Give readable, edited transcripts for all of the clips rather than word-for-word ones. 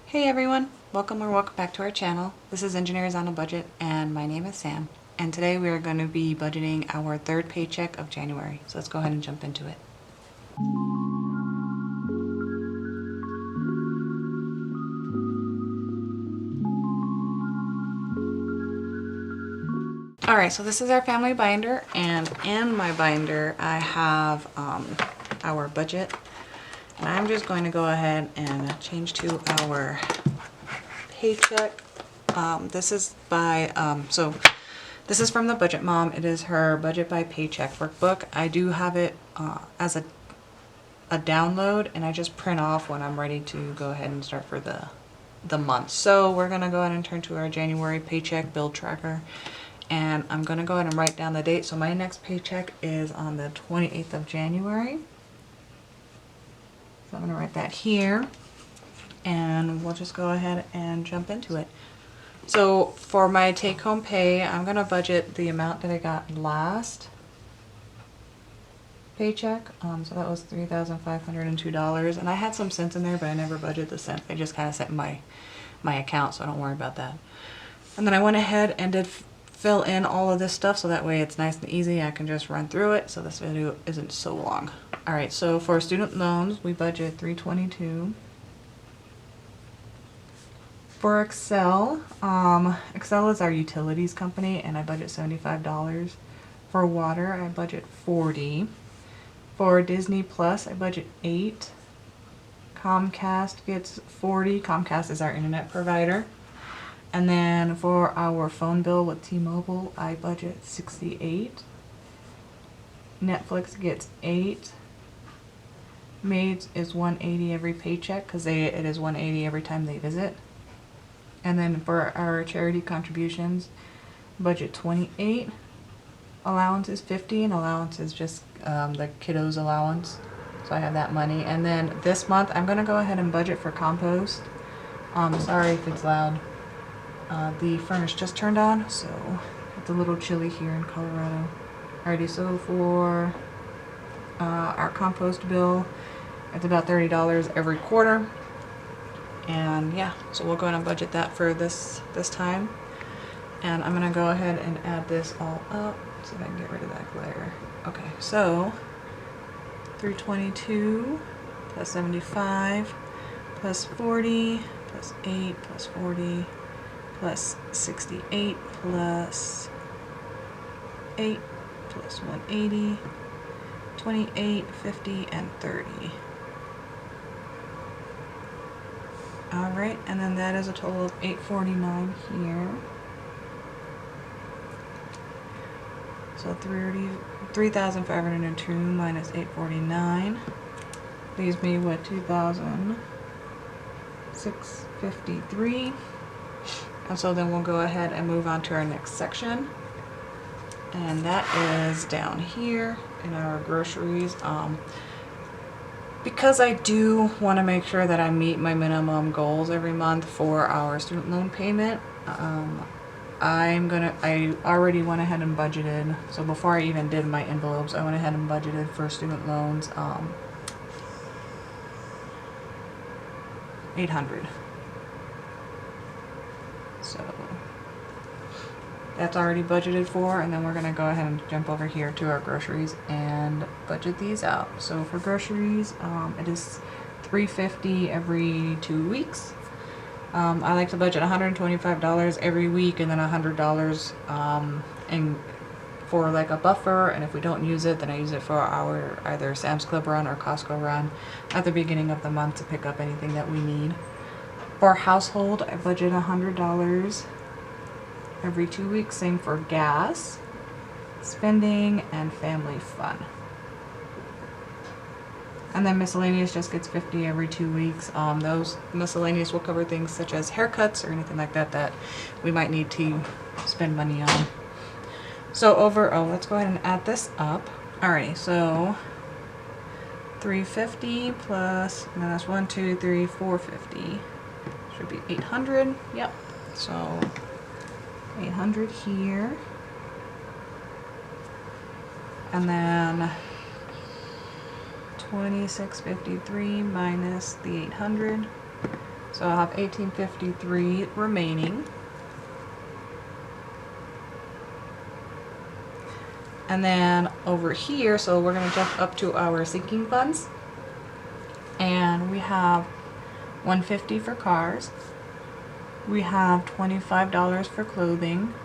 Hey everyone, welcome back to our channel. This is Engineers on a Budget and my name is Sam. And today we are going to be budgeting our third paycheck of January. So let's go ahead and jump into it. Alright, so this is our family binder, and in my binder I have our budget. And I'm just going to go ahead and change to our paycheck. This is by, this is from the Budget Mom. It is her Budget by Paycheck workbook. I do have it as a download, and I just print off when I'm ready to go ahead and start for the month. So we're gonna go ahead and turn to our January paycheck bill tracker, and I'm gonna go ahead and write down the date. So my next paycheck is on the 28th of January. So I'm gonna write that here, and we'll just go ahead and jump into it. So for my take-home pay, I'm gonna budget the amount that I got last paycheck. So that was $3,502, and I had some cents in there, but I never budgeted the cents. They just kind of set in my account, so I don't worry about that. And then I went ahead and did fill in all of this stuff, so that way it's nice and easy. I can just run through it, so this video isn't so long. All right, so for student loans, we budget $322. For Excel, Excel is our utilities company, and I budget $75. For water, I budget $40. For Disney Plus, I budget $8. Comcast gets $40. Comcast is our internet provider. And then for our phone bill with T-Mobile, I budget $68. Netflix gets $8. Maids is $180 every paycheck, because it is $180 every time they visit. And then for our charity contributions, budget $28. Allowance is $50, and allowance is just the kiddos allowance. So I have that money. And then this month, I'm going to go ahead and budget for compost. Sorry if it's loud. The furnace just turned on, so it's a little chilly here in Colorado. Alrighty, so for our compost bill, it's about $30 every quarter. And yeah, so we'll go ahead and budget that for this time. And I'm gonna go ahead and add this all up so I can get rid of that glare. Okay, so 322 plus 75 plus 40 plus 8 plus 40 plus 68 plus 8 plus 180, 28, 50, and 30. Alright, and then that is a total of $849 here. So 3,502 minus 849 leaves me with 2,653. And so then we'll go ahead and move on to our next section. And that is down here in our groceries. Because I do want to make sure that I meet my minimum goals every month for our student loan payment, I already went ahead and budgeted. So before I even did my envelopes, I went ahead and budgeted for student loans $800. So that's already budgeted for, and then we're gonna go ahead and jump over here to our groceries and budget these out. So for groceries, it is $350 every 2 weeks. I like to budget $125 every week, and then $100 for like a buffer, and if we don't use it, then I use it for our either Sam's Club run or Costco run at the beginning of the month to pick up anything that we need. For household, I budget $100 every 2 weeks. Same for gas, spending, and family fun. And then miscellaneous just gets $50 every 2 weeks. Those miscellaneous will cover things such as haircuts or anything like that that we might need to spend money on. So let's go ahead and add this up. Alrighty, so 350 plus, and then that's 450. Should be 800. Yep. So 800 here. And then 2653 minus the 800. So I'll have $18.53 remaining. And then over here, so we're gonna jump up to our sinking funds. And we have $150 for cars. We have $25 for clothing.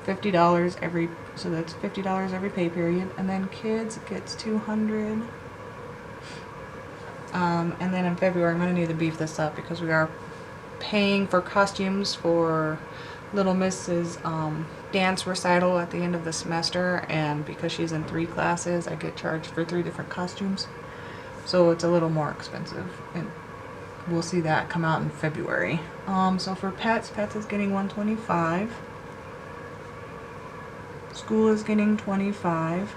$50 every, so that's $50 every pay period. And then kids gets $200. And then in February, I'm gonna need to beef this up because we are paying for costumes for Little Miss's dance recital at the end of the semester, and because she's in 3 classes, I get charged for 3 different costumes. So it's a little more expensive, and we'll see that come out in February. So for pets is getting $125. School is getting $25.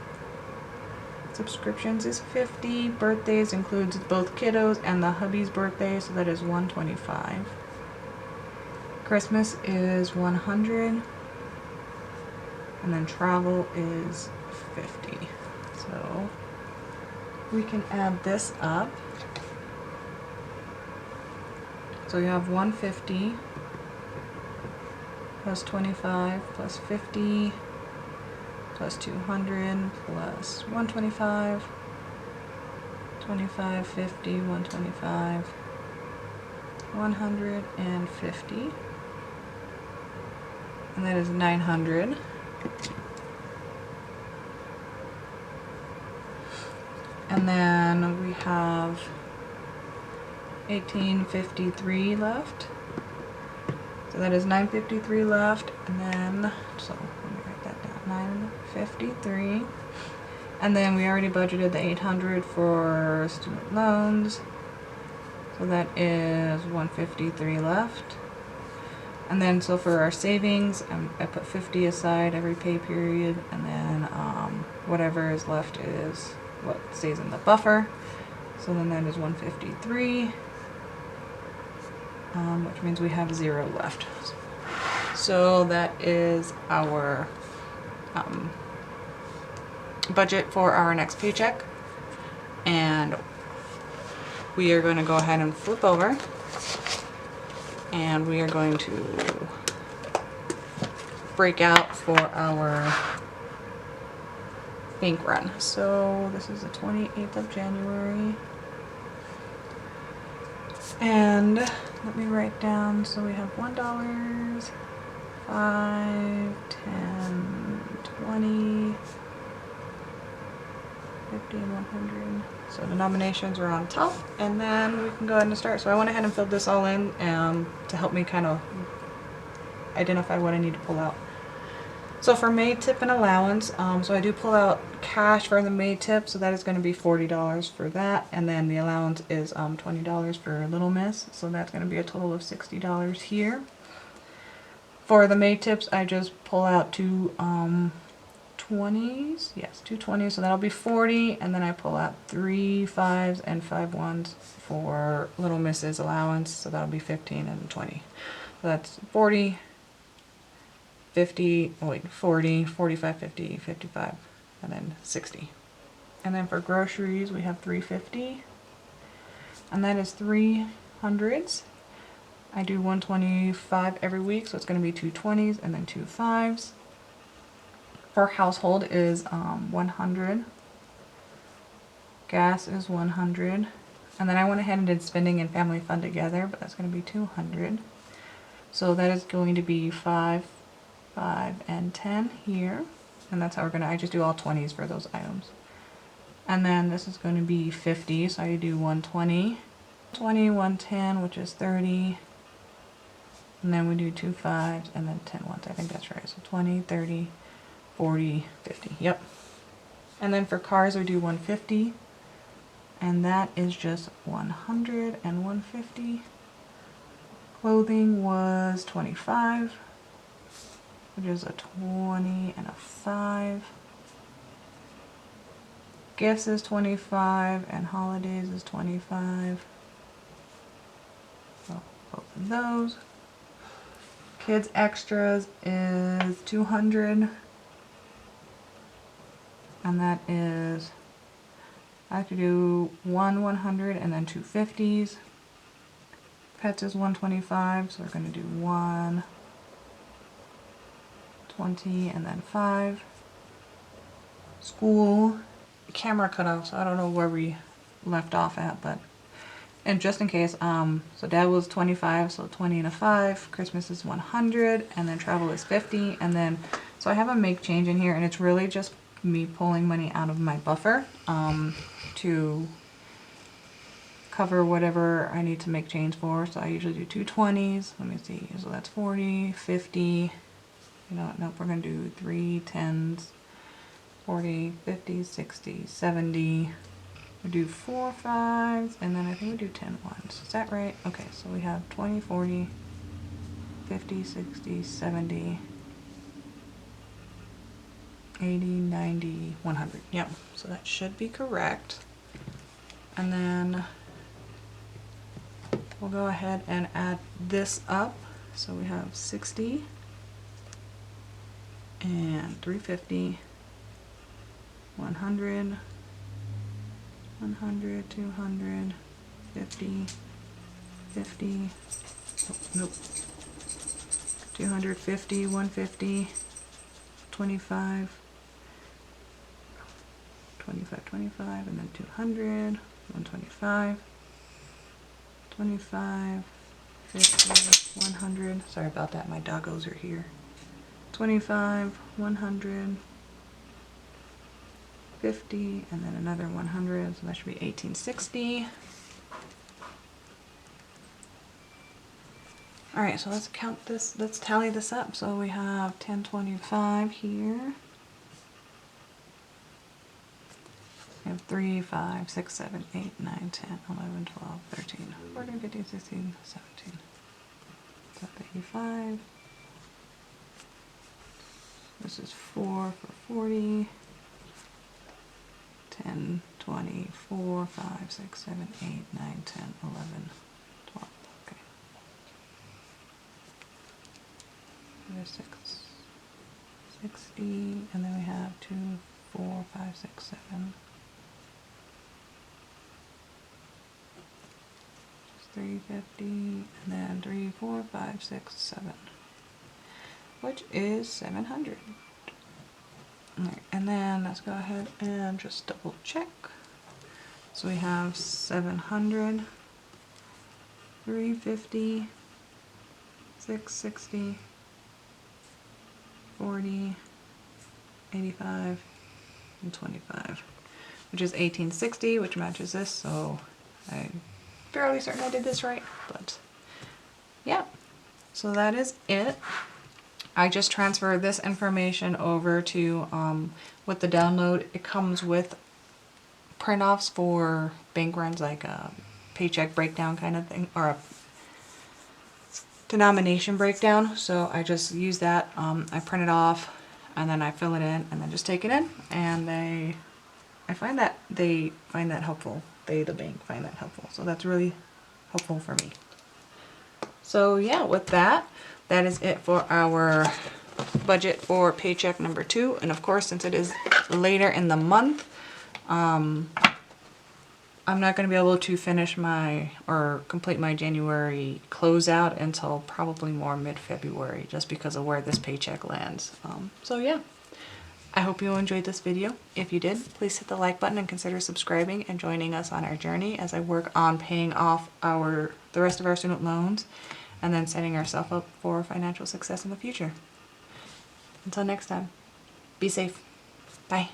Subscriptions is $50. Birthdays includes both kiddos and the hubby's birthday, so that is $125. Christmas is $100. And then travel is $50. So we can add this up. So you have $150 plus 25 plus 50 plus 200 plus 125, 25, 50, 125, 150, and that is 900. And then we have $18.53 left. So that is $9.53 left, and then, so let me write that down, $9.53. And then we already budgeted the $800 for student loans. So that is $153 left. And then so for our savings, I put $50 aside every pay period, and then whatever is left is what stays in the buffer. So then that is $153. Which means we have 0 left. So that is our budget for our next paycheck. And we are going to go ahead and flip over, and we are going to break out for our bank run. So this is the 28th of January. And let me write down, so we have $1, 5, 10, 20, 50, and 100. So the nominations are on top, and then we can go ahead and start. So I went ahead and filled this all in to help me kind of identify what I need to pull out. So for May tip and allowance, so I do pull out cash for the May tip, so that is going to be $40 for that, and then the allowance is $20 for Little Miss, so that's going to be a total of $60 here. For the May tips, I just pull out 2 20s, yes, 2 20s, so that'll be 40, and then I pull out 3 5s and 5 1s for Little Miss's allowance, so that'll be 15 and 20. So that's 40. 50, oh wait, 40, 45, 50, 55, and then 60. And then for groceries, we have $3.50, and that is 300s. I do 125 every week, so it's going to be 2 20s and then 2 5s. For household is 100. Gas is 100. And then I went ahead and did spending and family fun together, but that's going to be 200. So that is going to be 5, 5, and 10 here, and that's how we're gonna, I just do all 20s for those items. And then this is going to be 50, so I do 120, 20, 110, which is 30, and then we do 2 5s and then 10 ones. I think that's right. So 20, 30, 40, 50. Yep. And then for cars, we do 150, and that is just 100 and 150. Clothing was 25. Which is a 20 and a 5. Gifts is 25, and holidays is 25. So both of those. Kids extras is 200, and that is, I have to do 1 100 and then 2 50s. Pets is 125, so we're going to do 1, 20, and then 5. School, camera cut off, so I don't know where we left off at, but, and just in case, so Dad was 25, so 20 and a 5. Christmas is 100, and then travel is 50, and then, so I have a make change in here, and it's really just me pulling money out of my buffer to cover whatever I need to make change for. So I usually do 2 20s. Let me see. So that's 40, 50. You know what? Nope, we're going to do 3 10s, 40, 50, 60, 70. We do 4 5s, and then I think we do 10 1s. Is that right? Okay, so we have 20, 40, 50, 60, 70, 80, 90, 100. Yep, so that should be correct. And then we'll go ahead and add this up. So we have 60 and 350, 100, 100, 200, 50, 50, oh, nope, 250, 150, 25, 25, 25, and then 200, 125, 25, 50, 100. Sorry about that, my doggos are here. 25, 100, 50, and then another 100, so that should be 1860. All right, so let's count this, let's tally this up. So we have 1025 here. We have 3, 5, 6, 7, 8, 9, 10, 11, 12, 13, 14, 15, 16, 17. So 85. This is 4 for 40. 10, 20, 4, 5, 6, 7, 8, 9, 10, 11, 12. Okay. There's 6, 60, and then we have 2, 4, 5, 6, 7. 350, and then 3, 4, 5, 6, 7, which is 700. Alright, and then let's go ahead and just double check. So we have 700, 350, 660, 40, 85, and 25, which is 1860, which matches this, so I'm fairly certain I did this right, but yeah. So that is it. I just transferred this information over to with the download. It comes with print-offs for bank runs, like a paycheck breakdown kind of thing, or a denomination breakdown. So I just use that. I print it off, and then I fill it in, and then just take it in. And I find that they find that helpful. The bank find that helpful. So that's really helpful for me. So yeah, with that, that is it for our budget for paycheck number 2. And of course, since it is later in the month, I'm not going to be able to finish or complete my January closeout until probably more mid-February, just because of where this paycheck lands. So yeah, I hope you enjoyed this video. If you did, please hit the like button and consider subscribing and joining us on our journey as I work on paying off the rest of our student loans and then setting ourselves up for financial success in the future. Until next time, be safe. Bye.